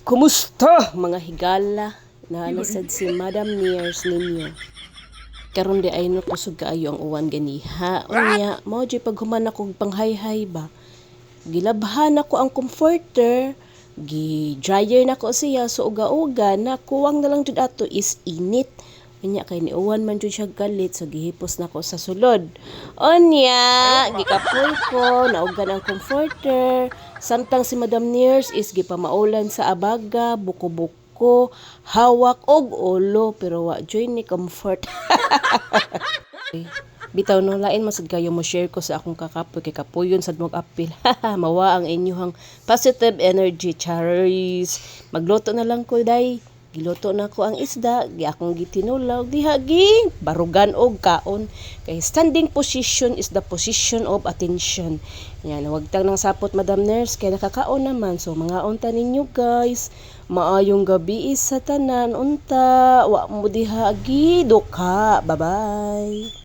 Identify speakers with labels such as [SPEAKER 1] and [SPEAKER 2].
[SPEAKER 1] Kumusta mga higala? Nalasad si Madam Nears ninyo. Karon di ay no kusog kaayo ang uwan ganiha. Unya, mao di paghuman ako panghayhay ba. Gilabhan ako ang comforter, gi-dryer na ko siya so uga-uga na kuwang na lang jud ato is init. Unya kay ni uwan man jud siya galit so gihipos na ko sa sulod. Unya, gikapoy ko, naugan ang comforter. Samtang si Madam Nears is gipamaulan sa abaga, buko-buko, hawak og ulo pero wa joy ni comfort. Bitaw no lain masud kayo mo share ko sa akong kakapoy kay kapuyon sad mog apil. Mawa ang inyong positive energy, Charis. Magluto na lang ko day. Giluto na ko ang isda, gi akong gitinulaw, diha gi barugan og kaon. Kay standing position is the position of attention. Yan, wag tang nang sapot Madam Nurse kay nakakaon naman. So mga unta ninyo guys, maayong gabi sa tanan unta. Wa mo diha gi duka. Bye-bye.